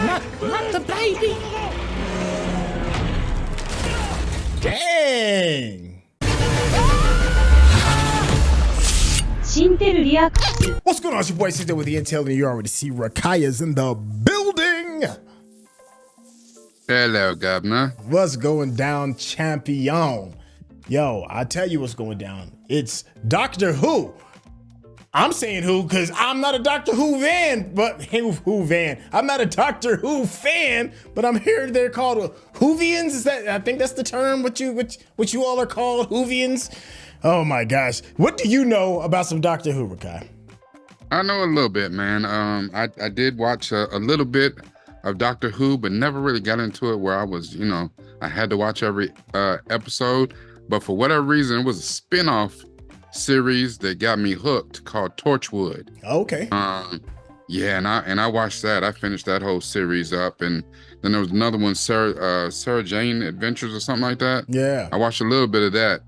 Not the baby. Dang. What's going on? It's your boy Caesar with the Intel, and you already see Rakaya's in the building. Hello, Governor. What's going down, champion? Yo, I tell you what's going down. It's Doctor Who. I'm saying Who because I'm not a Doctor Who fan, but Who fan. I'm not a Doctor Who fan, but I'm hearing they're called Whovians. Is that? I think that's the term. What you all are called, Whovians. Oh my gosh. What do you know about some Doctor Who, Rakai? I know a little bit, man. I did watch a little bit of Doctor Who, but never really got into it where I was, I had to watch every episode. But for whatever reason, it was a spin-off series that got me hooked called Torchwood. Okay. Yeah, and I watched that. I finished that whole series up, and then there was another one, Sarah Jane Adventures or something like that. Yeah. I watched a little bit of that.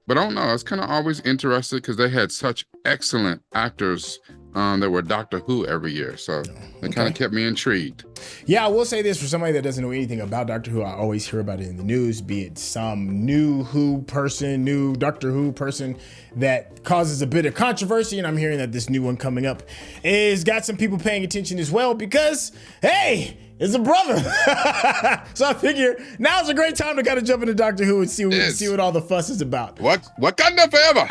But I don't know, I was kind of always interested because they had such excellent actors that were Doctor Who every year. So it kind of kept me intrigued. Yeah, I will say this for somebody that doesn't know anything about Doctor Who. I always hear about it in the news, be it some new Doctor Who person that causes a bit of controversy. And I'm hearing that this new one coming up is got some people paying attention as well because, hey, it's a brother. So I figure now's a great time to kind of jump into Doctor Who and see what all the fuss is about. Wakanda forever.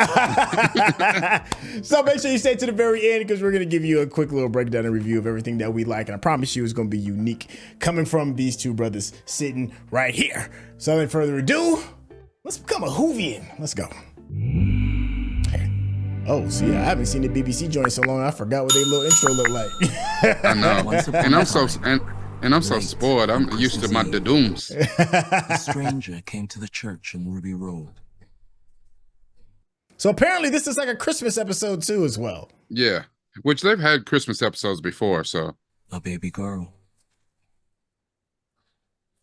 So make sure you stay to the very end because we're going to give you a quick little breakdown and review of everything that we like. And I promise you it's going to be unique coming from these two brothers sitting right here. So without further ado, let's become a Whovian. Let's go. Oh, see, I haven't seen the BBC joint so long, I forgot what their little intro looked like. I know. And I'm so spoiled. I'm used to my dadooms. A stranger came to the church in Ruby Road. So apparently this is like a Christmas episode too as well. Yeah, which they've had Christmas episodes before, so. A baby girl.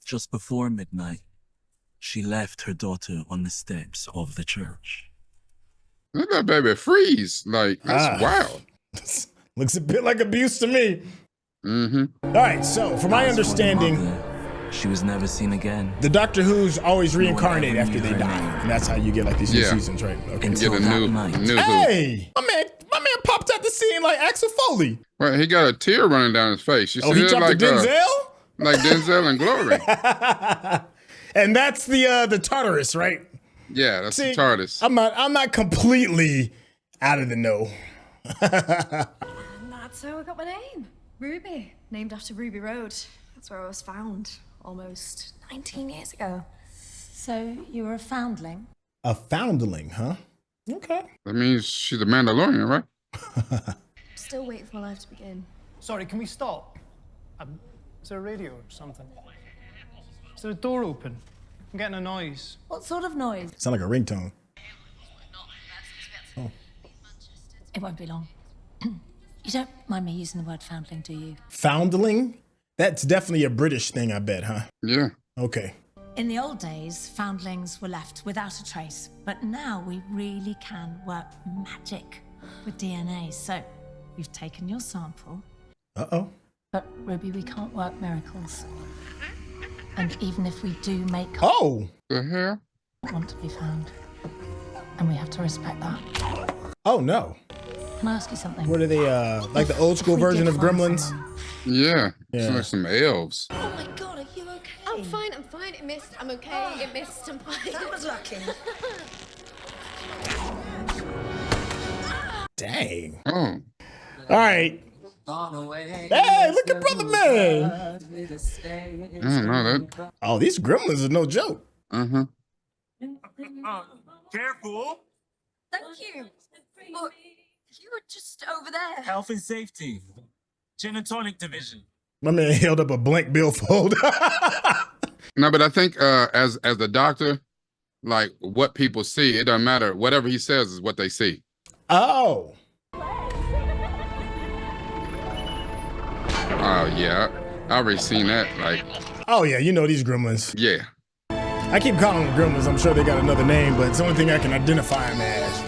Just before midnight, she left her daughter on the steps of the church. Let that baby freeze. Like, that's wild. Looks a bit like abuse to me. Mm-hmm. All right, so from my understanding, she was never seen again. The Doctor Who's always reincarnate after they die, and that's how you get like these new seasons, right? Okay. Until get a new Hey, my man popped out the scene like Axel Foley. Right, he got a tear running down his face. You see he that? dropped Like the Denzel? Like Denzel and Glory. And that's the Tartarus, right? Yeah, that's the TARDIS. I'm not completely out of the know. And that's how I got my name. Ruby, named after Ruby Road. That's where I was found almost 19 years ago. So you were a foundling? A foundling, huh? Okay. That means she's a Mandalorian, right? Still waiting for my life to begin. Sorry, can we stop? Is there a radio or something? Is there a door open? I'm getting a noise. What sort of noise? Sound like a ringtone. Oh. It won't be long. You don't mind me using the word foundling, do you? Foundling? That's definitely a British thing, I bet, huh? Yeah. Okay. In the old days, foundlings were left without a trace, but now we really can work magic with DNA. So we've taken your sample. Uh-oh. But Ruby, we can't work miracles. And even if we do make the hell? Want to be found. And we have to respect that. Oh no. Can I ask you something? What are they, like the old school version of Gremlins? Yeah. It's like some elves. Oh my god, are you okay? I'm fine. It missed. I'm okay. It missed. I'm fine. That was lucky. Dang. Oh. All right. Hey, look at Brother Man. I don't know that. Oh, these Gremlins are no joke. Uh-huh. Careful. Thank you. Oh, you were just over there. Health and safety. Gin and tonic division. My man held up a blank billfold. No, but I think as the doctor, like what people see, it doesn't matter. Whatever he says is what they see. Oh. Oh, yeah. I already seen that. Like. Oh, yeah. You know these Gremlins. Yeah. I keep calling them Gremlins. I'm sure they got another name, but it's the only thing I can identify them as.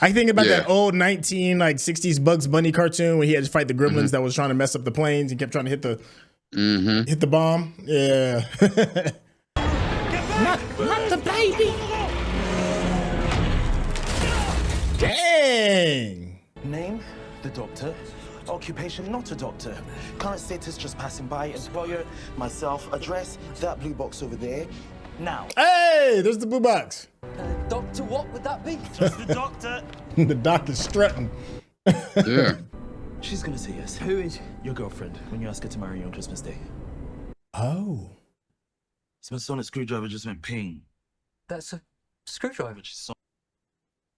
I think about that old 60s Bugs Bunny cartoon where he had to fight the Gremlins that was trying to mess up the planes and kept trying to hit the Mm-hmm. Hit the bomb. Yeah. Not the baby. Dang. Name, the doctor. Occupation, not a doctor. Current status, just passing by. Employer, myself. Address, that blue box over there. Now. Hey, there's the blue box. Doctor, what would that be? Just the doctor. The doctor's strutting. Yeah. She's gonna say yes. Who is your girlfriend when you ask her to marry you on Christmas Day? Oh. So my sonic screwdriver just went ping. That's a screwdriver.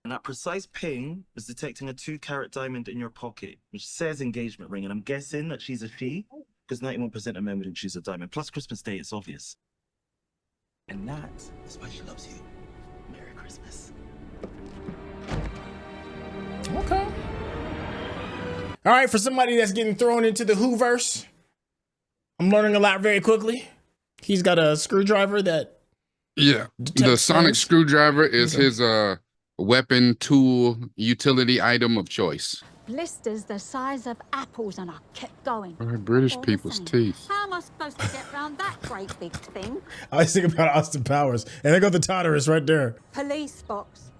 And that precise ping was detecting a 2-carat diamond in your pocket, which says engagement ring. And I'm guessing that she's a she, because 91% of men wouldn't choose a diamond. Plus Christmas Day, it's obvious. And that is why she loves you. Merry Christmas. Okay. All right, for somebody that's getting thrown into the Whoverse, I'm learning a lot very quickly. He's got a screwdriver that. Yeah. The sonic screwdriver is his weapon, tool, utility item of choice. Blisters the size of apples, and I kept going. British people's teeth. How am I supposed to get round that great big thing? I was thinking about Austin Powers, and they got the Tartarus right there. Police box.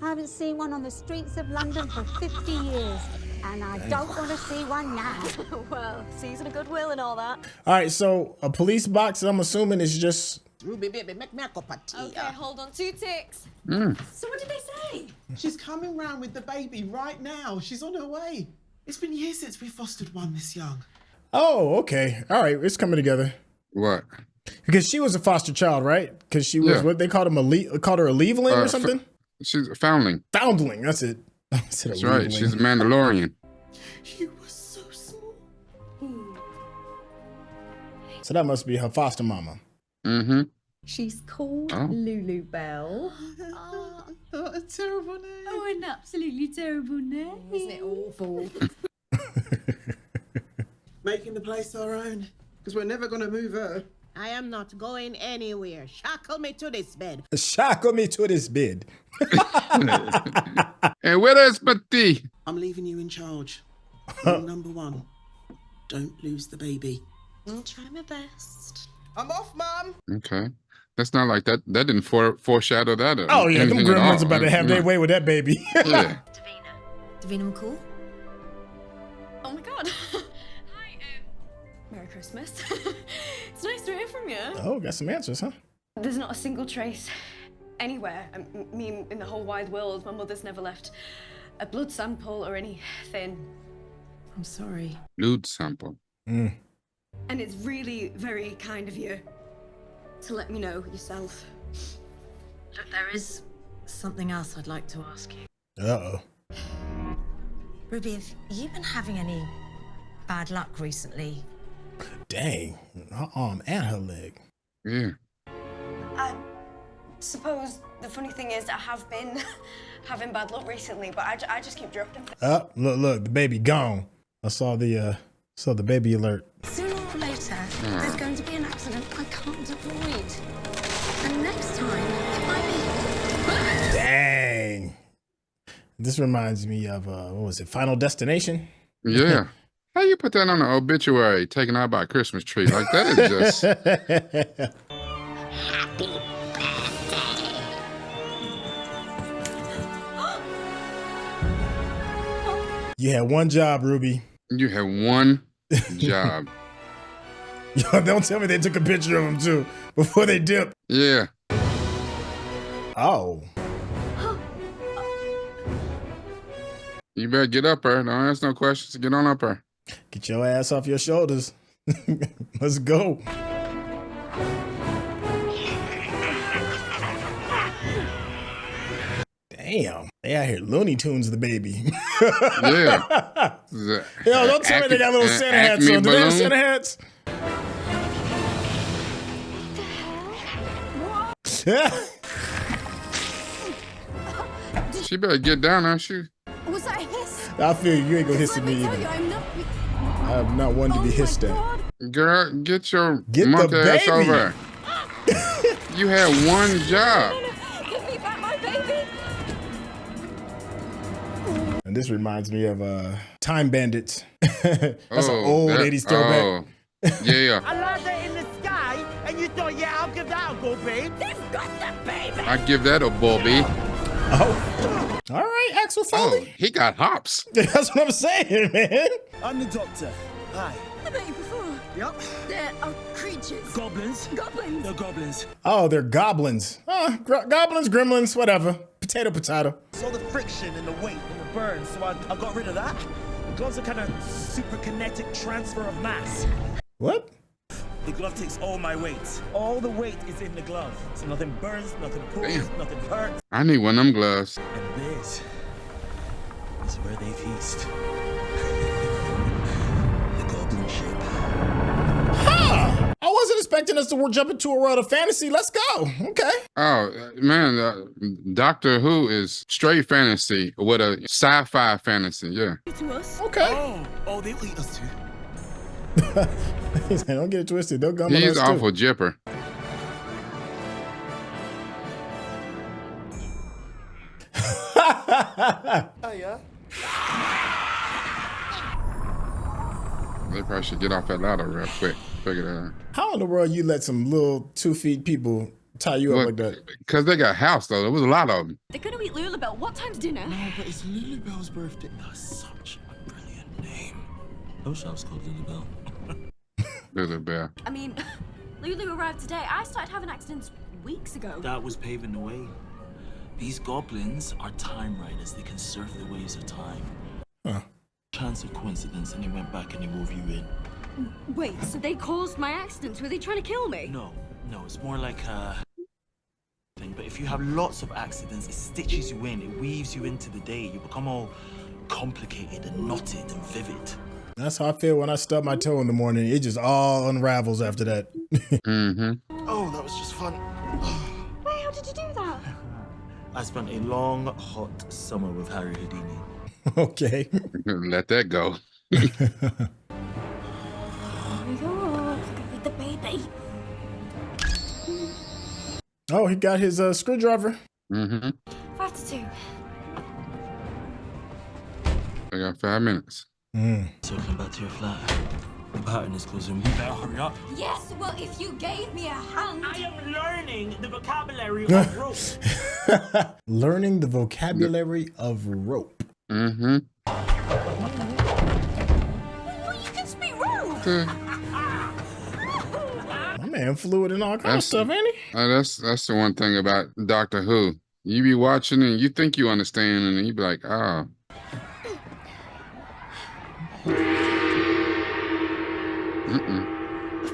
I haven't seen one on the streets of London for 50 years, and I don't want to see one now. Well, season of goodwill and all that. All right, so a police box, I'm assuming, is just. Ruby, baby, make me a cup of tea. Okay, hold on, 2 ticks. So what did they say? She's coming round with the baby right now. She's on her way. It's been years since we fostered one this young. Oh, okay. All right, it's coming together. What? Because she was a foster child, right? Because she was what they called him called her a leaveling or something. She's a foundling. Foundling, that's it. I said That's right. She's a Mandalorian. You were so small. So that must be her foster mama. Mm-hmm. She's called Lulu Bell. Oh, a terrible name. Oh, an absolutely terrible name. Isn't it awful? Making the place our own, because we're never going to move her. I am not going anywhere. Shackle me to this bed. Shackle me to this bed. And where is Patty? I'm leaving you in charge. Rule number 1, don't lose the baby. I'll try my best. I'm off, Mum. Okay. That's not like that. That didn't foreshadow that. Oh, yeah. Them gremlins about to have their way with that baby. Yeah. Davina McCall? Oh my god. Hi, Merry Christmas. It's nice to hear from you. Oh, got some answers, huh? There's not a single trace anywhere. I mean, in the whole wide world, my mother's never left a blood sample or anything. I'm sorry. Blood sample. Mm. And it's really very kind of you to let me know yourself. Look, there is something else I'd like to ask you. Uh-oh. Ruby, have you been having any bad luck recently? Dang. Her arm and her leg. Yeah. I suppose the funny thing is I have been having bad luck recently, but I just keep dropping things. Look, the baby gone. I saw the baby alert. Sooner or later, there's going to be an accident I can't avoid. And next time, it might be... Dang. This reminds me of, what was it, Final Destination? Yeah. How you put that on the obituary, taken out by a Christmas tree? Like, that is just... Happy birthday. You had one job, Ruby. You had one job. Yo, don't tell me they took a picture of him, too, before they dipped. Yeah. Oh. You better get up her. Don't ask no questions. Get on up her. Get your ass off your shoulders. Let's go. Damn. They out here Looney Tunes the baby. Yeah. Yo, don't tell me they got little Santa hats on. Do they have Santa hats? She better get down there. She... Was that a hiss? I feel you ain't gonna hiss at me either. I'm not one to be hissed at. Girl, get your monkey ass over. You had one job. Give me back my baby. And this reminds me of Time Bandits. That's an old 80s throwback. Yeah. I landed in the sky, and you thought, yeah, I'll give that a go, babe. They've got the baby. I give that a Bobby. Oh. All right, Axel Foley. Oh, he got hops. That's what I'm saying, man. I'm the doctor. Hi. I met you before. Yep. They're creatures. Goblins. Goblins. They're goblins. Oh, they're goblins. Goblins, gremlins, whatever. Potato, potato. Saw the friction and the weight and the burn, so I got rid of that. The gloves are kind of super kinetic transfer of mass. What? The glove takes all my weight. All the weight is in the glove. So nothing burns, nothing pulls, nothing hurts. I need one of them gloves. And this is where they feast. The Goblin ship. Huh. I wasn't expecting us to jump into a world of fantasy. Let's go. Okay. Oh, man, Doctor Who is straight fantasy with a sci-fi fantasy, yeah. To us. Okay. Oh, they'll eat us too. He's like, don't get it twisted. They'll gum on He's us too. awful jipper. Hiya. They probably should get off that ladder real quick. Figure that out. How in the world you let some little 2 feet people tie you up like that? Because they got house, though. There was a lot of them. They're gonna eat Lulabelle. What time's dinner? No, but it's Lulabelle's birthday. That's such a brilliant name. I wish I was called Lulabelle. Lulabelle. I mean, Lulu arrived today. I started having accidents weeks ago. That was paving the way. These goblins are time riders. They can surf the waves of time. Huh. Chance of coincidence, and they went back and they wove you in. Wait, so they caused my accidents? Were they trying to kill me? No, it's more like a thing. But if you have lots of accidents, it stitches you in, it weaves you into the day. You become all complicated and knotted and vivid. That's how I feel when I stub my toe in the morning. It just all unravels after that. Mm-hmm. Oh, that was just fun. Wait, how did you do that? I spent a long, hot summer with Harry Houdini. Okay. Let that go. Oh my god, look at the baby. Oh, he got his screwdriver. Mm-hmm. 5 to 2. I got 5 minutes. So come back to your flat. The pattern is closing. You better hurry up. Yes, well, if you gave me a hand. I am learning the vocabulary of rope. Learning the vocabulary of rope. Mm-hmm. Well, you can speak rope. My man fluid and all kind of stuff, ain't he? That's the one thing about Doctor Who. You be watching and you think you understand, and then you be like, oh.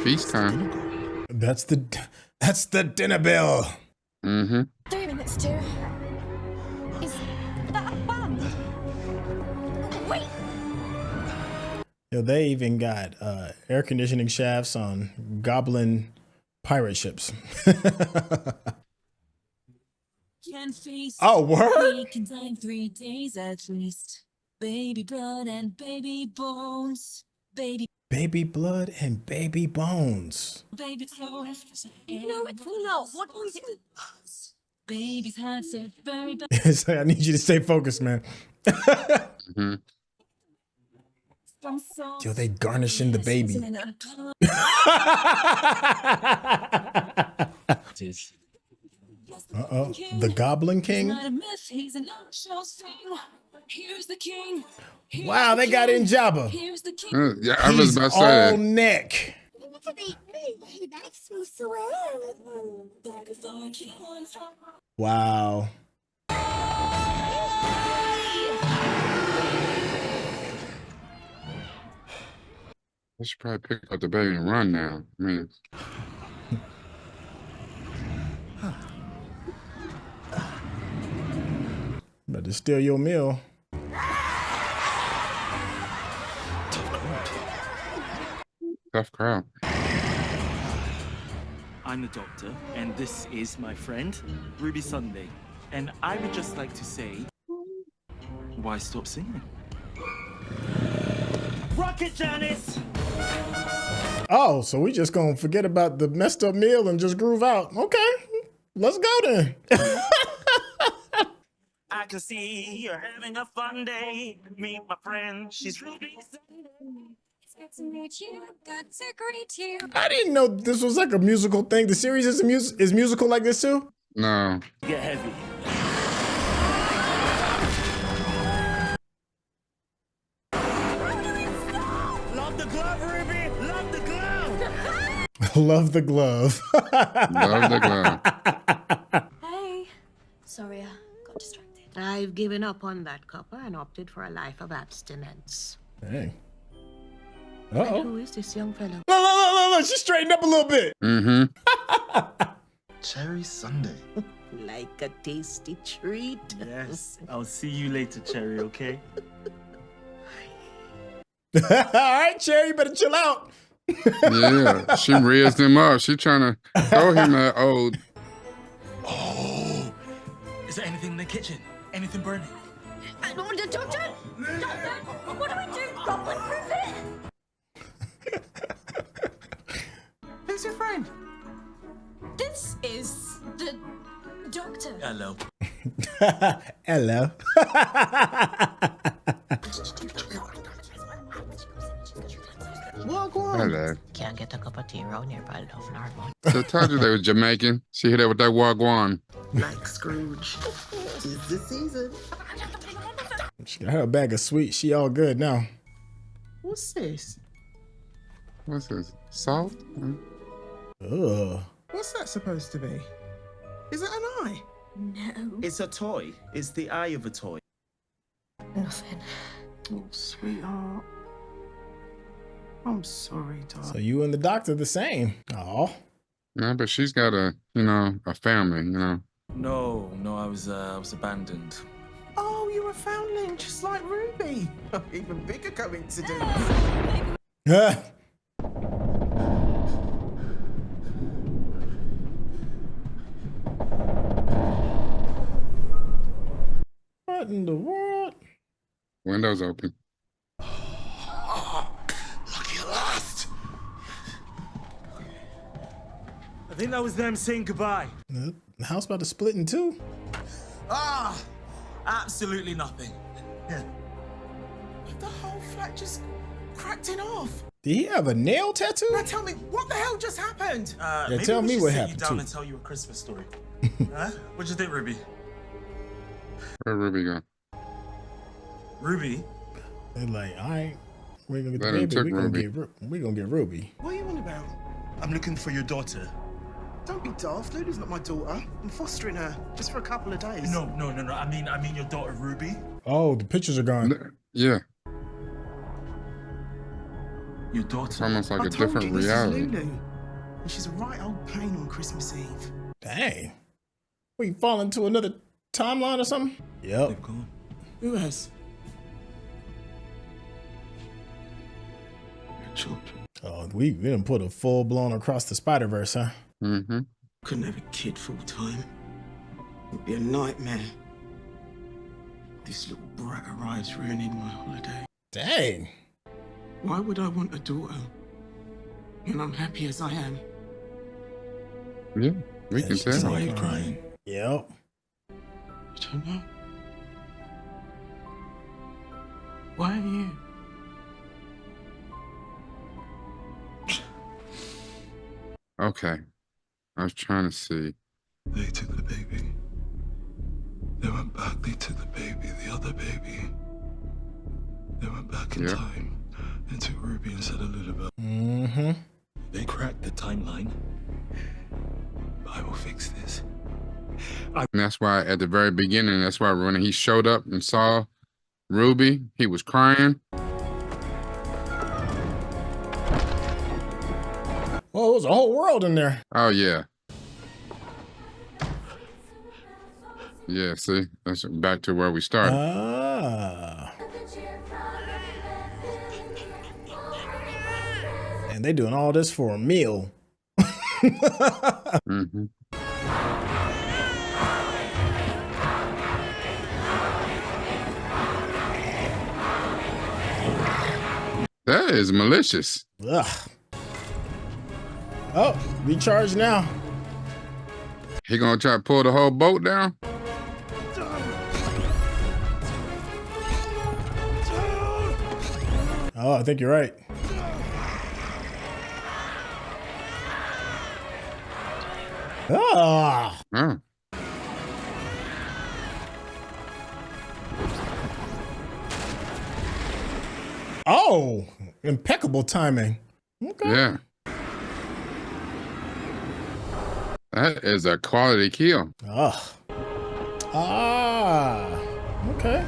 Feast time. That's the dinner bell. Mm-hmm. 3 minutes to. Is that a band? Wait. Yo, they even got air conditioning shafts on Goblin pirate ships. Oh, word? We can die in 3 days at least. Baby blood and baby bones. Baby blood and baby bones. Baby bones. No, it's not. What is it? Baby's hands are very bad. It's like, I need you to stay focused, man. Mm-hmm. Yo, they garnishing the baby. Uh-oh. The Goblin King? Wow, they got in Jabba. Yeah, I was about to say all that. neck. Wow. I should probably pick up the baby and run now. I mean, Better steal your meal. tough crowd. I'm the doctor, and this is my friend, Ruby Sunday. And I would just like to say, why stop singing? Rocket Janice! Oh, so we just gonna forget about the messed up meal and just groove out. Okay, let's go then. I can see you're having a fun day. Meet my friend, she's Ruby Sunday. It's Good to meet you. Good to greet you. I didn't know this was like a musical thing. The series is musical like this too? No. Get heavy. Love the glove, Ruby. Love the glove. Love the glove. Love the glove. Hey. Sorry, I got distracted. I've given up on that copper and opted for a life of abstinence. Dang. And Uh-oh. who is this young fellow? Look, she straightened up a little bit. Mm-hmm. Cherry Sunday. Like a tasty treat. Yes. I'll see you later, Cherry, okay? All right, Cherry, you better chill out. Yeah, she rears him up. She trying to throw him that old. Oh. Is there anything in the kitchen? Anything burning? Doctor! Doctor! What do we do? Goblin proof it? Who's your friend? This is the doctor. Hello. Hello. Hello. Can't get a cup of tea around here by love and hard. So I told you they was Jamaican. She hit her with that wagwan. Like Scrooge. Tis the season. She got her a bag of sweets. She all good now. What's this? What's this? Salt? Ugh. What's that supposed to be? Is it an eye? No. It's a toy. It's the eye of a toy. Nothing. Oh, sweetheart. I'm sorry, darling. So you and the doctor the same. Oh. No, but she's got a family, No, I was abandoned. Oh, you're a foundling, just like Ruby. Even bigger coincidence. What in the world? Windows open. Lucky at last. I think that was them saying goodbye. The house about to split in two. Ah, absolutely nothing. The whole flat just cracked in half. Did he have a nail tattoo? Now tell me, what the hell just happened? Maybe tell we me should what sit happened you down too. and tell you a Christmas story. Huh? What'd you think, Ruby? Where Ruby go? Ruby? They're like, all right, we're gonna get Let the him baby. took We're gonna get Ruby. What are you on about? I'm looking for your daughter. Don't be daft. Lulu's not my daughter. I'm fostering her just for a couple of days. No. I mean your daughter, Ruby. Oh, the pictures are gone. Yeah. Your daughter. It's almost like I a told different you, this reality. is Lulu. And she's a right old pain on Christmas Eve. Dang. We fall into another timeline or something? Yep. They've gone. Who has? Your children. Oh, we done put a full blown across the Spider-Verse, huh? Mm-hmm. Couldn't have a kid full time. It'd be a nightmare. This little brat arrives ruining my holiday. Dang. Why would I want a daughter when I'm happy as I am? Yeah, we can she's tell. Why are you crying? Yep. You don't know? Why are you? Okay. I was trying to see. They took the baby. They went back, they took the baby, the other baby. They went back in time and took Ruby instead of Lulabelle. Mm-hmm. They cracked the timeline. But I will fix this. And that's why at the very beginning, that's why when he showed up and saw Ruby, he was crying. Well, it was a whole world in there. Oh, yeah. Yeah, see? That's back to where we started. Ah. And they doing all this for a meal. Mm-hmm. That is malicious. Ugh. Oh, recharge now. He gonna try to pull the whole boat down? Oh, I think you're right. Ah. Oh. Oh, impeccable timing. Okay. Yeah. That is a quality kill. Ah. Ah. Okay.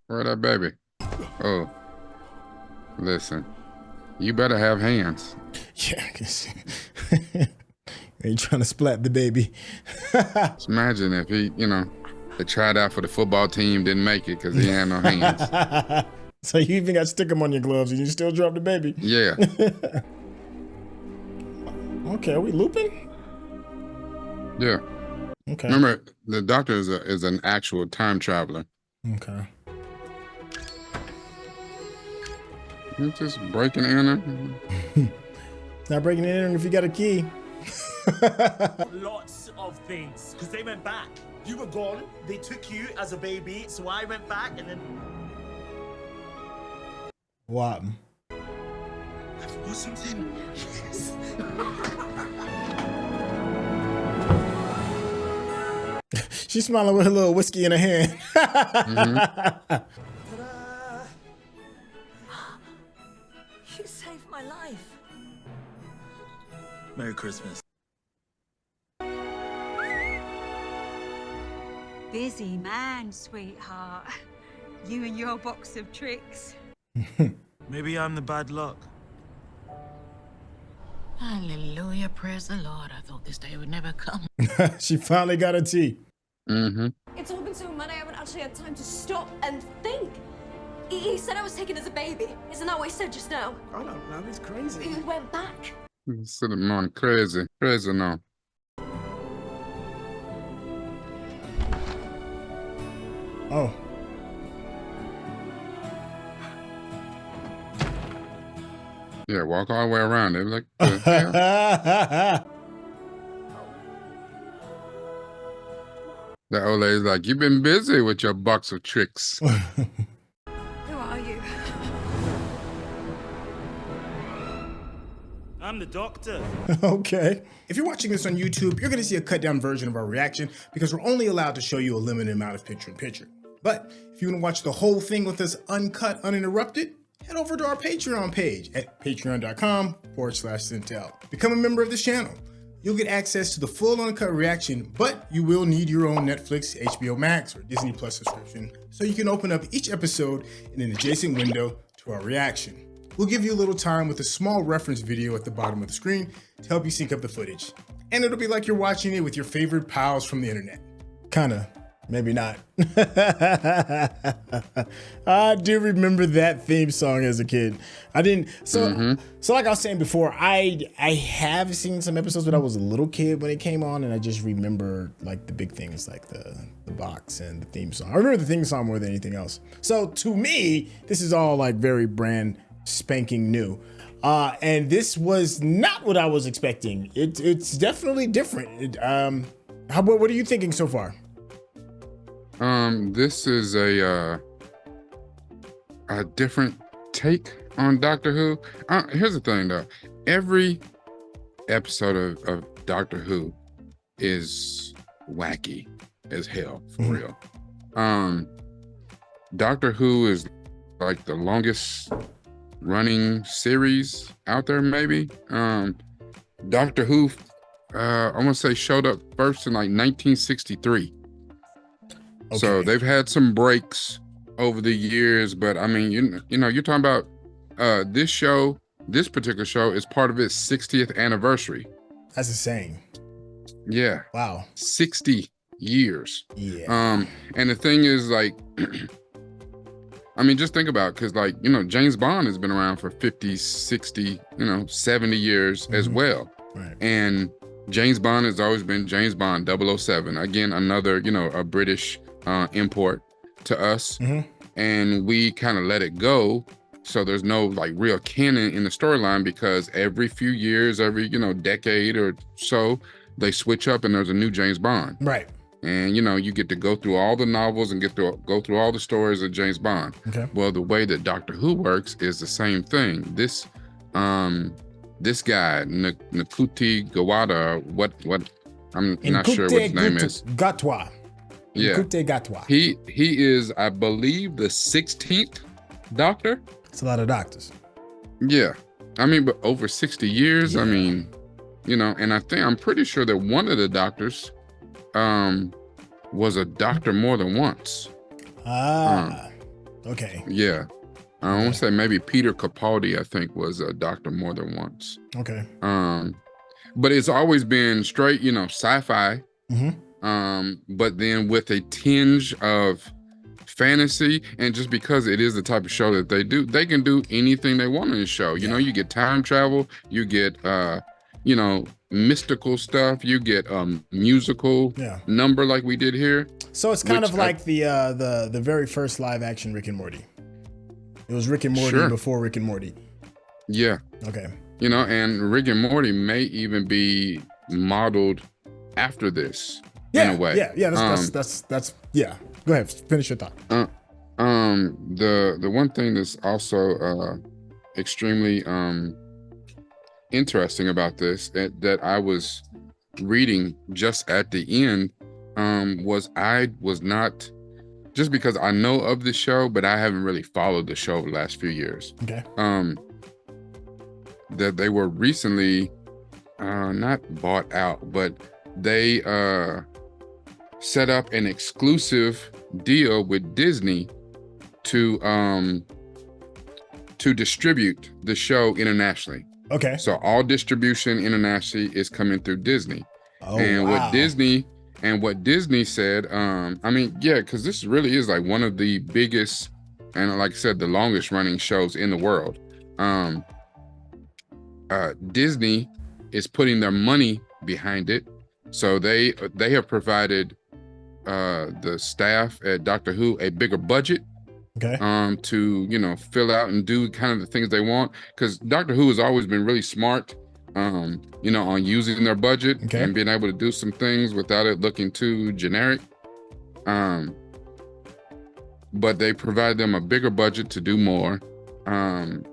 Where that baby? Oh. Listen. You better have hands. Yeah. Are you trying to splat the baby? Just imagine if he, they tried out for the football team, didn't make it because he had no hands. So you even got to stick them on your gloves and you still drop the baby? Yeah. Okay, are we looping? Yeah. Okay. Remember, the doctor is an actual time traveler. Okay. He's just breaking in. Not breaking in if you got a key. Lots of things, because they went back. You were gone, they took you as a baby, so I went back and then... What? I've got something. Yes. She's smiling with her little whiskey in her hand. You saved my life. Merry Christmas. Busy man, sweetheart. You and your box of tricks. Maybe I'm the bad luck. Hallelujah, praise the Lord. I thought this day would never come. She finally got a tea. Mm-hmm. It's all been so mad I haven't actually had time to stop and think. He said I was taken as a baby. Isn't that what he said just now? I don't know, it's crazy. He went back. Sitting on crazy. Crazy now. Oh. Yeah, walk all the way around. They like, the old lady's like, you've been busy with your box of tricks. Who are you? I'm the doctor. Okay. If you're watching this on YouTube, you're going to see a cut down version of our reaction because we're only allowed to show you a limited amount of picture-in-picture. But if you want to watch the whole thing with us uncut, uninterrupted, head over to our Patreon page at patreon.com/Centel. Become a member of this channel. You'll get access to the full uncut reaction, but you will need your own Netflix, HBO Max, or Disney Plus subscription so you can open up each episode in an adjacent window to our reaction. We'll give you a little time with a small reference video at the bottom of the screen to help you sync up the footage. And it'll be like you're watching it with your favorite pals from the internet. Kinda. Maybe not. I do remember that theme song as a kid. I didn't. So like I was saying before, I have seen some episodes when I was a little kid when it came on, and I just remember like the big things like the box and the theme song. I remember the theme song more than anything else. So to me, this is all like very brand spanking new. And this was not what I was expecting. It's definitely different. What are you thinking so far? This is a different take on Doctor Who. Here's the thing though. Every episode of Doctor Who is wacky as hell, for real. Doctor Who is like the longest running series out there, maybe. Doctor Who, I want to say showed up first in like 1963. Okay. So they've had some breaks over the years, but I mean, you know, you're talking about this show, this particular show is part of its 60th anniversary. That's insane. Yeah. Wow. 60 years. Yeah. And the thing is, like, I mean, just think about it, because, like, you know, James Bond has been around for 50, 60, 70 years as well. Right. And James Bond has always been James Bond 007. Again, another, a British import to us. And we kind of let it go. So there's no like real canon in the storyline, because every few years, every, decade or so, they switch up and there's a new James Bond. Right. And, you get to go through all the novels and go through all the stories of James Bond. Okay. Well, the way that Doctor Who works is the same thing. This this guy, Ncuti Gatwa, what I'm not sure what his name is. Gatwa. Yeah. Ncuti Gatwa. He is, I believe, the 16th Doctor. It's a lot of doctors. Yeah. I mean, but over 60 years, I mean, you know, and I'm pretty sure that one of the doctors was a doctor more than once. Okay. Yeah. I want to say maybe Peter Capaldi, I think, was a doctor more than once. Okay. But it's always been straight, you know, sci-fi. But then with a tinge of fantasy, and just because it is the type of show that they do, they can do anything they want in the show. You know, you get time travel, you get you know, mystical stuff, you get musical number like we did here. So it's kind of like the very first live action Rick and Morty. It was Rick and Morty before Rick and Morty. Yeah. Okay. You know, and Rick and Morty may even be modeled after this in a way. Yeah. That's yeah. Go ahead, finish your thought. The one thing that's also extremely interesting about this that I was reading just at the end was I was not, just because I know of the show, but I haven't really followed the show the last few years. Okay. That they were recently not bought out, but they set up an exclusive deal with Disney to distribute the show internationally. Okay. So all distribution internationally is coming through Disney. Oh, and wow. what Disney said, I mean, yeah, because this really is like one of the biggest and, like I said, the longest running shows in the world. Disney is putting their money behind it. So they have provided the staff at Doctor Who a bigger budget. Okay. To, you know, fill out and do kind of the things they want, because Doctor Who has always been really smart, you know, on using their budget and being able to do some things without it looking too generic. But they provide them a bigger budget to do more. And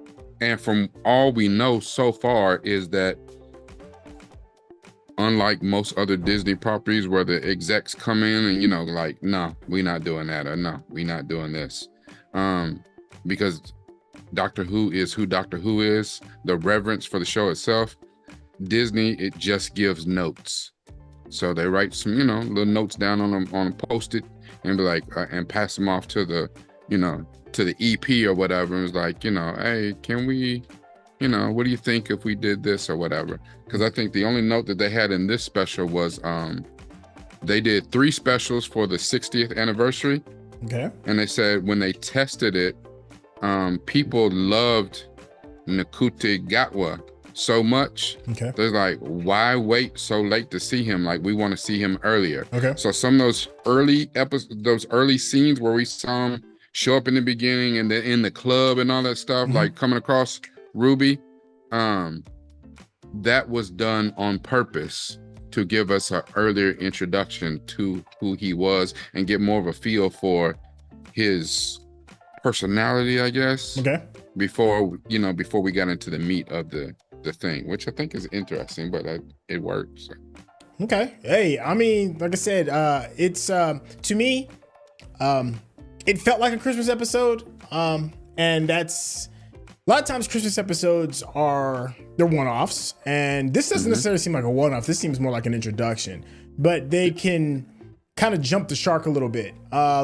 from all we know so far is that, unlike most other Disney properties where the execs come in and, you know, like, no, we're not doing that, or no, we're not doing this. Because Doctor Who is who Doctor Who is, the reverence for the show itself. Disney, it just gives notes. So they write some, you know, little notes down on a Post-it and be like, and pass them off to the, you know, to the EP or whatever. And it's like, you know, hey, can we, you know, what do you think if we did this or whatever? Because I think the only note that they had in this special was they did 3 specials for the 60th anniversary. Okay. And they said when they tested it, people loved Ncuti Gatwa so much. Okay. They're like, why wait so late to see him? Like, we want to see him earlier. Okay. So some of those early episodes, those early scenes where we saw him show up in the beginning and then in the club and all that stuff, like coming across Ruby, that was done on purpose to give us an earlier introduction to who he was and get more of a feel for his personality, I guess. Okay. Before we got into the meat of the thing, which I think is interesting, but it works. So. Okay. Hey, I mean, like I said, it's to me, it felt like a Christmas episode, and that's a lot of times Christmas episodes they're one-offs, and this doesn't necessarily seem like a one-off. This seems more like an introduction, but they can kind of jump the shark a little bit. I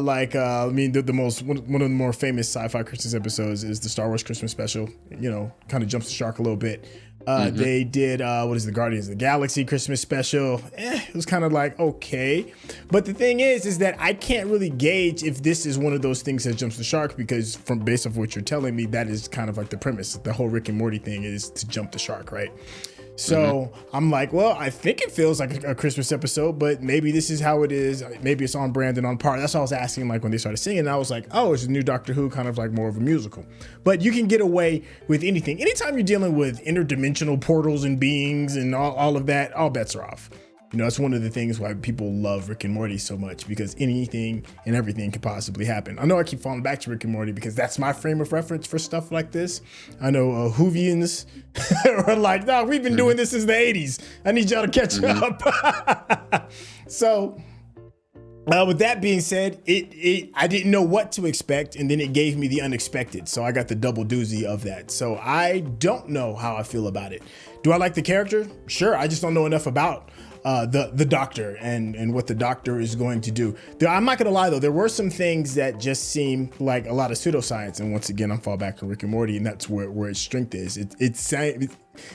mean, one of the more famous sci-fi Christmas episodes is the Star Wars Christmas special. You know, kind of jumps the shark a little bit. They did the Guardians of the Galaxy Christmas special. It was kind of like, okay. But the thing is that I can't really gauge if this is one of those things that jumps the shark, because based off what you're telling me, that is kind of like the premise. The whole Rick and Morty thing is to jump the shark, right? So I'm like, well, I think it feels like a Christmas episode, but maybe this is how it is. Maybe it's on brand and on par. That's what I was asking, like, when they started singing. And I was like, oh, it's a new Doctor Who, kind of like more of a musical. But you can get away with anything. Anytime you're dealing with interdimensional portals and beings and all of that, all bets are off. You know, that's one of the things why people love Rick and Morty so much, because anything and everything could possibly happen. I know I keep falling back to Rick and Morty because that's my frame of reference for stuff like this. I know Whovians are like, no, we've been doing this since the 80s. I need y'all to catch up. So with that being said, I didn't know what to expect, and then it gave me the unexpected. So I got the double doozy of that. So I don't know how I feel about it. Do I like the character? Sure. I just don't know enough about the doctor and what the doctor is going to do. I'm not gonna lie though, there were some things that just seem like a lot of pseudoscience, and once again, I'm fall back to Rick and Morty, and that's where its strength is.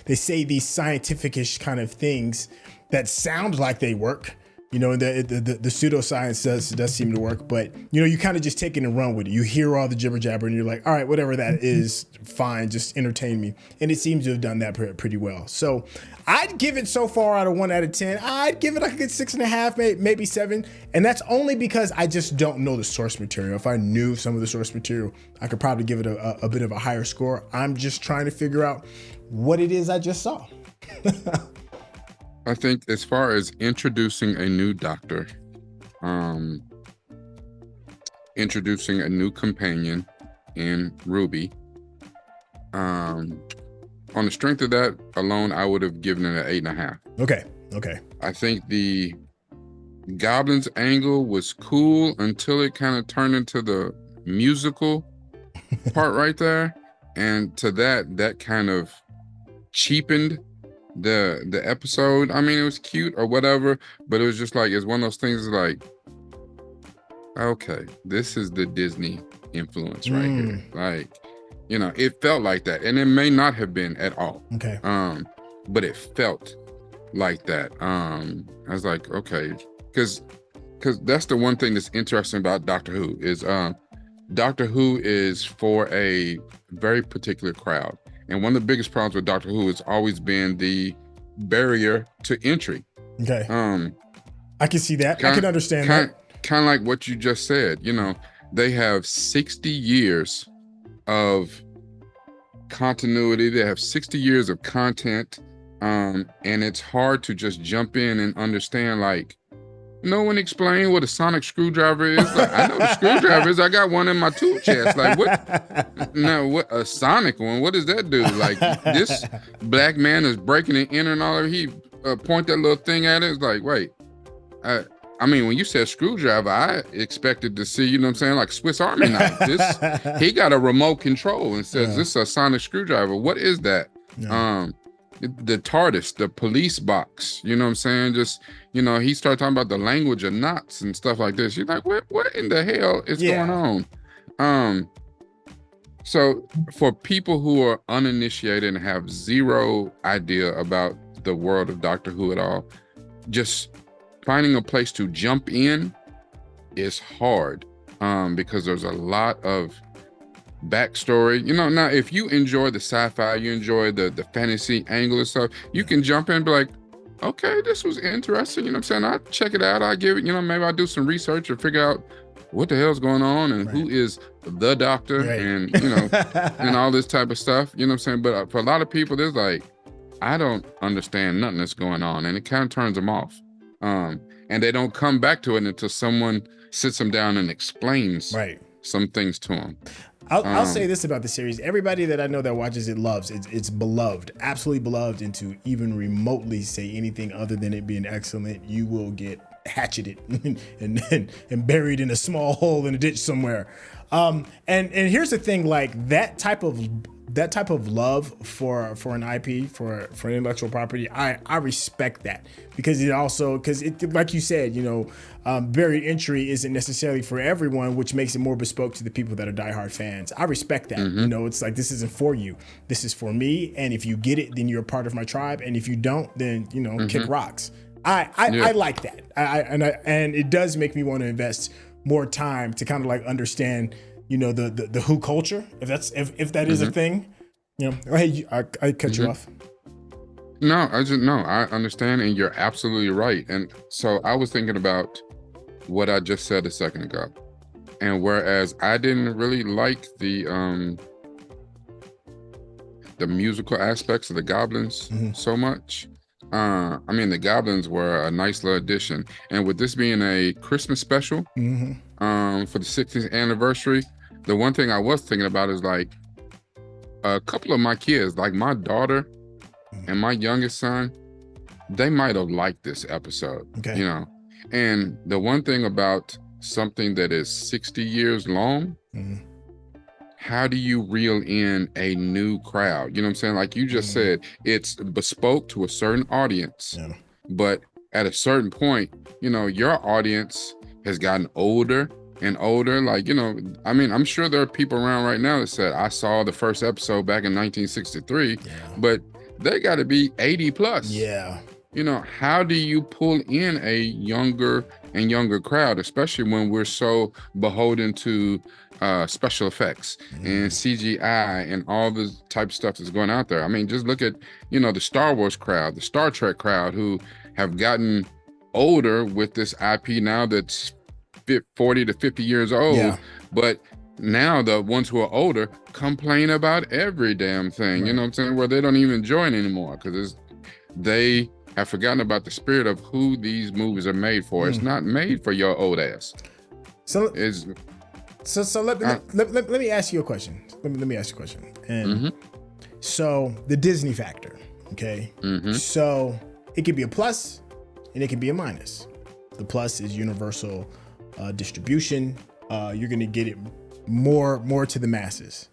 They say these scientific-ish kind of things that sound like they work. You know, the pseudoscience does seem to work, but you know, you kind of just take it and run with it. You hear all the jibber jabber and you're like, all right, whatever that is, fine, just entertain me. And it seems to have done that pretty well. So I'd give it, so far out of 1 out of 10, I'd give it like a good 6.5, maybe 7. And that's only because I just don't know the source material. If I knew some of the source material, I could probably give it a bit of a higher score. I'm just trying to figure out what it is I just saw. I think as far as introducing a new doctor, introducing a new companion in Ruby, on the strength of that alone, I would have given it an 8.5. Okay. I think the Goblins angle was cool until it kind of turned into the musical part right there. And to that kind of cheapened the episode. I mean, it was cute or whatever, but it was just like, it's one of those things like, okay, this is the Disney influence right here. Like, you know, it felt like that, and it may not have been at all. Okay. But it felt like that. I was like, okay, because that's the one thing that's interesting about Doctor Who is Doctor Who is for a very particular crowd. And one of the biggest problems with Doctor Who has always been the barrier to entry. Okay. I can see that. I can understand that. Kind of like what you just said. You know, they have 60 years of continuity. They have 60 years of content. And it's hard to just jump in and understand, like, no one explained what a sonic screwdriver is. Like, I know the screwdriver is. I got one in my tool chest. Like, what? No, what a sonic one? What does that do? Like, this black man is breaking and entering all of it. He point that little thing at it. It's like, wait. I mean, when you said screwdriver, I expected to see, you know what I'm saying, like Swiss Army knife. He got a remote control and says, this is a sonic screwdriver. What is that? Yeah. The TARDIS, the police box, you know what I'm saying? Just, you know, he started talking about the language of knots and stuff like this. You're like, what in the hell is going on? So for people who are uninitiated and have zero idea about the world of Doctor Who at all, just finding a place to jump in is hard, because there's a lot of backstory. You know, now if you enjoy the sci-fi, you enjoy the fantasy angle and stuff, you can jump in and be like, okay, this was interesting. You know what I'm saying? I'll check it out. I'll give it, you know, maybe I'll do some research or figure out what the hell's going on and who is the doctor and, you know, and all this type of stuff. You know what I'm saying? But for a lot of people, there's like, I don't understand nothing that's going on, and it kind of turns them off. And they don't come back to it until someone sits them down and explains some things to them. I'll say this about the series. Everybody that I know that watches it loves it. It's beloved, absolutely beloved, and to even remotely say anything other than it being excellent, you will get hatcheted and buried in a small hole in a ditch somewhere. And here's the thing, like that type of love for an IP, for an intellectual property, I respect that, because it like you said, you know, barrier to entry isn't necessarily for everyone, which makes it more bespoke to the people that are diehard fans. I respect that. You know, it's like, this isn't for you, this is for me, and if you get it, then you're a part of my tribe, and if you don't, then, you know, kick rocks. I like that. And it does make me want to invest more time to kind of like understand, you know, the Who culture, if that is a thing. You know, hey, I cut you off. No, I understand, and you're absolutely right. And so I was thinking about what I just said a second ago, and whereas I didn't really like the musical aspects of the Goblins so much, I mean, the Goblins were a nice little addition, and with this being a Christmas special, for the 60th anniversary, the one thing I was thinking about is like a couple of my kids, like my daughter and my youngest son, they might have liked this episode. Okay. You know, and the one thing about something that is 60 years long, how do you reel in a new crowd? You know what I'm saying? Like you just said, it's bespoke to a certain audience, but at a certain point, you know, your audience has gotten older and older. Like, you know, I mean, I'm sure there are people around right now that said, I saw the first episode back in 1963, but they got to be 80 plus. Yeah. You know, how do you pull in a younger and younger crowd, especially when we're so beholden to special effects and CGI and all the type of stuff that's going out there? I mean, just look at, you know, the Star Wars crowd, the Star Trek crowd, who have gotten older with this IP now that's 40 to 50 years old. But now the ones who are older complain about every damn thing, you know what I'm saying? Where they don't even join anymore because they have forgotten about the spirit of who these movies are made for. It's not made for your old ass. So let me ask you a question. Let me ask you a question. And so the Disney factor, okay? So it could be a plus and it can be a minus. The plus is universal distribution. You're gonna get it more to the masses.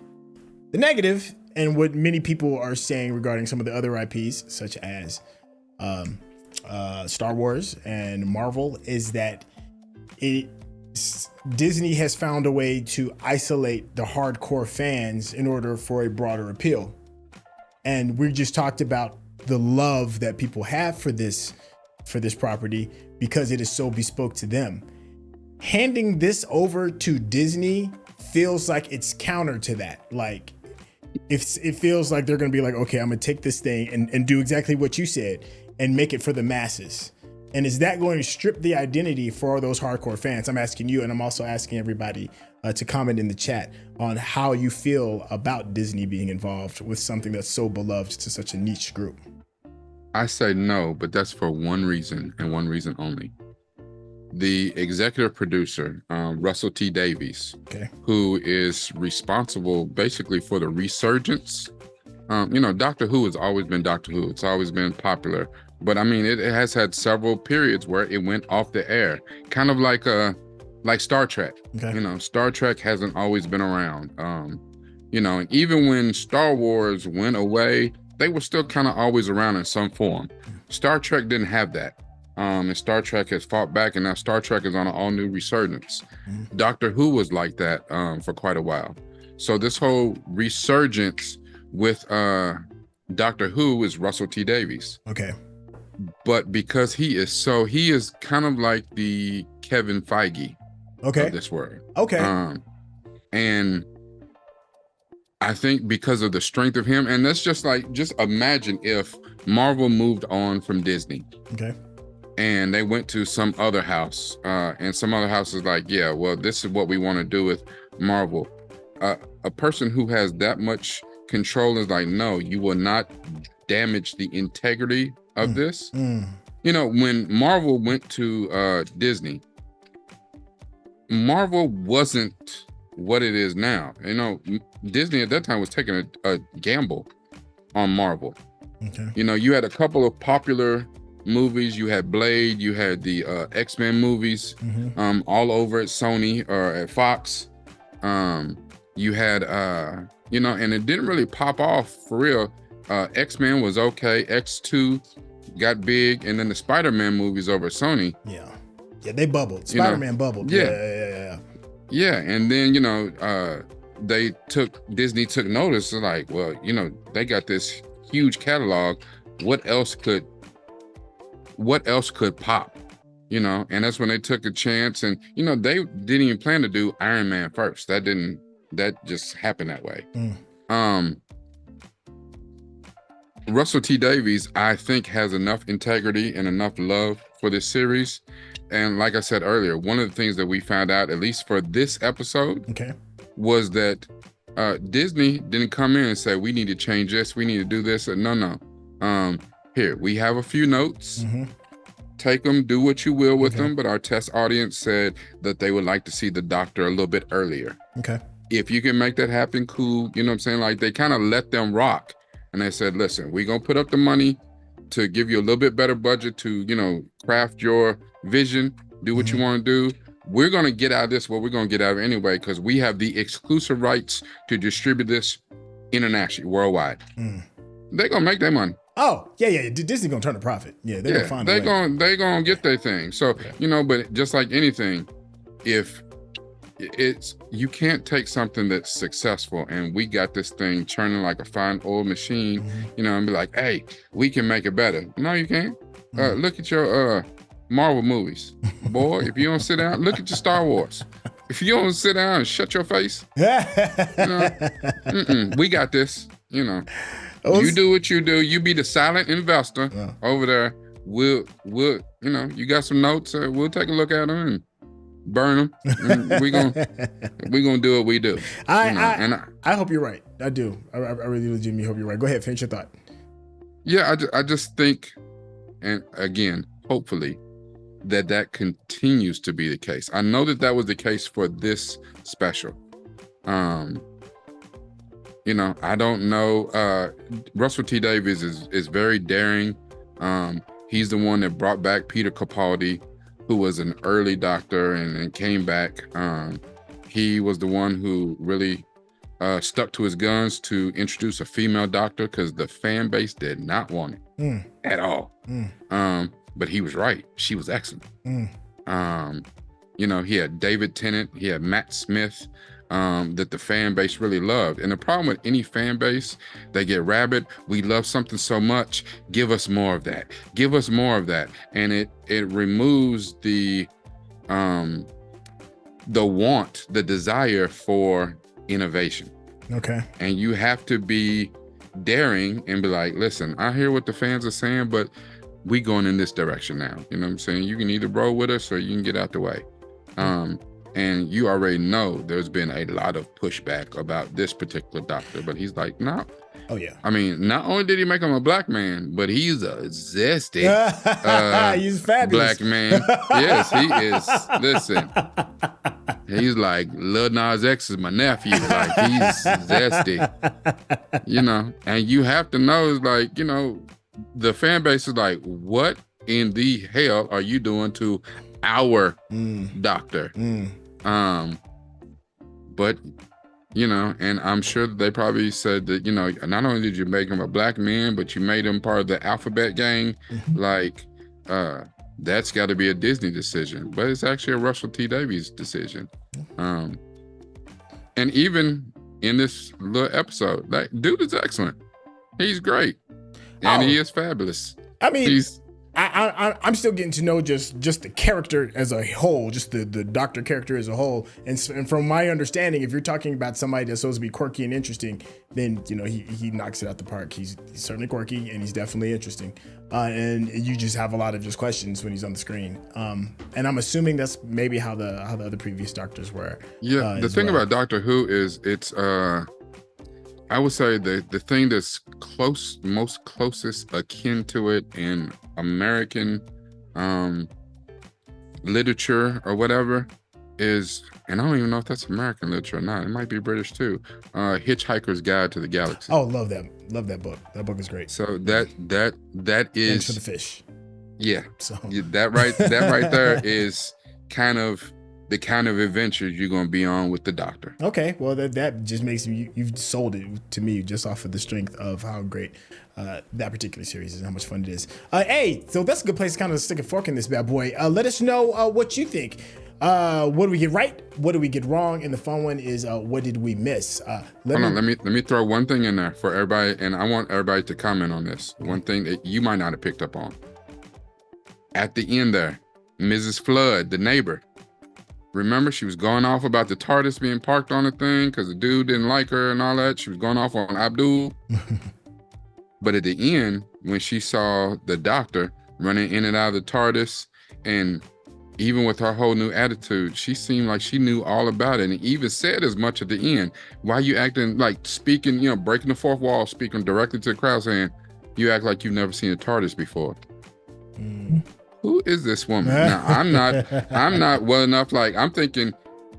The negative, and what many people are saying regarding some of the other IPs, such as Star Wars and Marvel, is that Disney has found a way to isolate the hardcore fans in order for a broader appeal. And we just talked about the love that people have for this property because it is so bespoke to them. Handing this over to Disney feels like it's counter to that. Like, it feels like they're going to be like, okay, I'm going to take this thing and do exactly what you said and make it for the masses. And is that going to strip the identity for those hardcore fans? I'm asking you, and I'm also asking everybody to comment in the chat on how you feel about Disney being involved with something that's so beloved to such a niche group. I say no, but that's for one reason and one reason only. The executive producer, Russell T Davies, who is responsible basically for the resurgence. You know, Doctor Who has always been Doctor Who. It's always been popular. But I mean, it has had several periods where it went off the air, kind of like Star Trek. You know, Star Trek hasn't always been around. You know, and even when Star Wars went away, they were still kind of always around in some form. Star Trek didn't have that. And Star Trek has fought back, and now Star Trek is on an all-new resurgence. Doctor Who was like that for quite a while. So this whole resurgence with Doctor Who is Russell T Davies. Okay. But because he is kind of like the Kevin Feige of this world. Okay. And I think because of the strength of him, and that's just imagine if Marvel moved on from Disney. Okay. And they went to some other house, and some other house is like, yeah, well, this is what we want to do with Marvel. A person who has that much control is like, no, you will not damage the integrity of this. You know, when Marvel went to Disney, Marvel wasn't what it is now. You know, Disney at that time was taking a gamble on Marvel. Okay. You know, you had a couple of popular movies. You had Blade, you had the X-Men movies, all over at Sony or at Fox. You had you know, and it didn't really pop off for real. X-Men was okay. X2 got big, and then the Spider-Man movies over at Sony. Yeah, they bubbled. Spider-Man bubbled. Yeah. And then, you know, Disney took notice. Like, well, you know, they got this huge catalog. What else could pop? You know, and that's when they took a chance. And, you know, they didn't even plan to do Iron Man first. That just happened that way. Russell T Davies, I think, has enough integrity and enough love for this series. And like I said earlier, one of the things that we found out, at least for this episode, was that Disney didn't come in and say, we need to change this, we need to do this. No. here, we have a few notes. Take them, do what you will with them. But our test audience said that they would like to see the doctor a little bit earlier. Okay. If you can make that happen, cool. You know what I'm saying? Like, they kind of let them rock. And they said, listen, we're going to put up the money to give you a little bit better budget to, you know, craft your vision, do what you want to do. We're going to get out of this what we're going to get out of anyway, because we have the exclusive rights to distribute this internationally, worldwide. They're going to make their money. Oh, yeah. Disney going to turn a profit. Yeah, they're going to find a way. They're going to get their thing. So, you know, but just like anything, if you can't take something that's successful and we got this thing churning like a fine oil machine, you know, and be like, hey, we can make it better. No, you can't. Look at your Marvel movies. Boy, if you don't sit down, look at your Star Wars. If you don't sit down and shut your face, you know, we got this, you know. You do what you do. You be the silent investor over there. We'll, you know, you got some notes. We'll take a look at them and burn them. We're gonna do what we do. I hope you're right. I do. I really legitimately hope you're right. Go ahead, finish your thought. Yeah, I just think, and again, hopefully, that continues to be the case. I know that was the case for this special. You know, I don't know. Russell T Davies is very daring. He's the one that brought back Peter Capaldi, who was an early doctor and came back. He was the one who really stuck to his guns to introduce a female doctor because the fan base did not want it at all. But he was right. She was excellent. You know, he had David Tennant, he had Matt Smith, that the fan base really loved. And the problem with any fan base, they get rabid. We love something so much. Give us more of that. Give us more of that. And it removes the want, the desire for innovation. Okay. And you have to be daring and be like, listen, I hear what the fans are saying, but we going in this direction now. You know what I'm saying? You can either roll with us or you can get out the way. And you already know there's been a lot of pushback about this particular doctor, but he's like, no. Oh, yeah. I mean, not only did he make him a black man, but he's a zesty he's fabulous. black man. Yes, he is. Listen, he's like, Lil Nas X is my nephew. Like, he's zesty, you know. And you have to know, like, you know, the fan base is like, what in the hell are you doing to our doctor? But you know, and I'm sure that they probably said that, you know, not only did you make him a black man, but you made him part of the alphabet gang. Like, that's got to be a Disney decision, but it's actually a Russell T Davies decision. And even in this little episode, like, dude is excellent. He's great, and he is fabulous. I mean, I'm still getting to know just the character as a whole, just the doctor character as a whole. And from my understanding, if you're talking about somebody that's supposed to be quirky and interesting, then, you know, he knocks it out the park. He's certainly quirky and he's definitely interesting. And you just have a lot of just questions when he's on the screen. And I'm assuming that's maybe how the other previous doctors were. Yeah, the thing about Doctor Who is it's I would say the thing that's most closest akin to it in American literature or whatever is, and I don't even know if that's American literature or not. It might be British too. Hitchhiker's Guide to the Galaxy. Oh, love that book. That book is great. So that is Thanks for the fish. Yeah. So that right there is kind of the kind of adventures you're going to be on with the doctor. Okay, well that just makes you've sold it to me just off of the strength of how great that particular series is and how much fun it is. Hey, so that's a good place to kind of stick a fork in this bad boy. Let us know what you think. What do we get right? What do we get wrong? And the fun one is what did we miss? Let me throw one thing in there for everybody, and I want everybody to comment on this. One thing that you might not have picked up on. At the end there, Mrs. Flood, the neighbor. Remember, she was going off about the TARDIS being parked on the thing because the dude didn't like her and all that. She was going off on Abdul. But at the end, when she saw the doctor running in and out of the TARDIS, and even with her whole new attitude, she seemed like she knew all about it, and even said as much at the end. Why you acting like speaking, you know, breaking the fourth wall, speaking directly to the crowd, saying, you act like you've never seen a TARDIS before. Who is this woman? Now, I'm not well enough. Like, I'm thinking,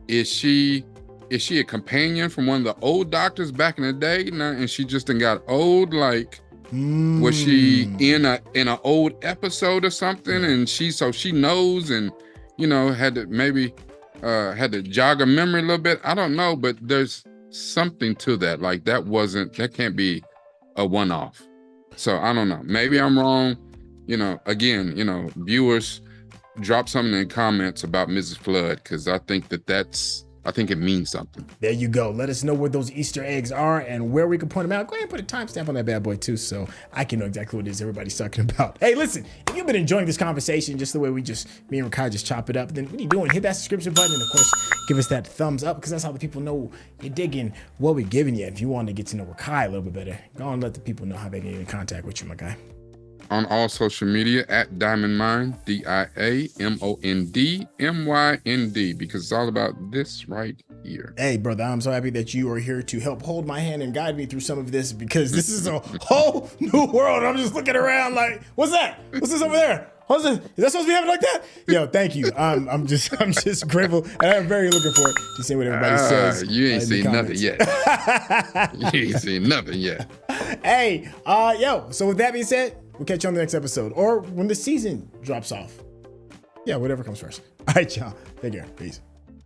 is she a companion from one of the old doctors back in the day? Now, and she just done got old. Like, was she in an old episode or something? And she knows, and had to jog her memory a little bit. I don't know, but there's something to that. Like, that can't be a one-off. So I don't know. Maybe I'm wrong. Again, viewers, drop something in comments about Mrs. Flood, because I think I think it means something. There you go. Let us know where those Easter eggs are and where we can point them out. Go ahead and put a timestamp on that bad boy too, so I can know exactly what it is everybody's talking about. Hey, listen, if you've been enjoying this conversation, just the way me and Rakai just chop it up, then what are you doing? Hit that subscription button and, of course, give us that thumbs up, because that's how the people know you're digging what we're giving you. If you want to get to know Rakai a little bit better, go and let the people know how they can get in contact with you, my guy. On all social media at Diamond Mind, DIAMONDMYND, because it's all about this right here. Hey, brother, I'm so happy that you are here to help hold my hand and guide me through some of this, because this is a whole new world. I'm just looking around like, what's that? What's this over there? What's this? Is that supposed to be happening like that? Yo, thank you. I'm just grateful, and I'm very looking forward to seeing what everybody says. You ain't seen nothing yet. You ain't seen nothing yet. Hey, so with that being said, we'll catch you on the next episode, or when the season drops off. Yeah, whatever comes first. All right, y'all. Take care. Peace.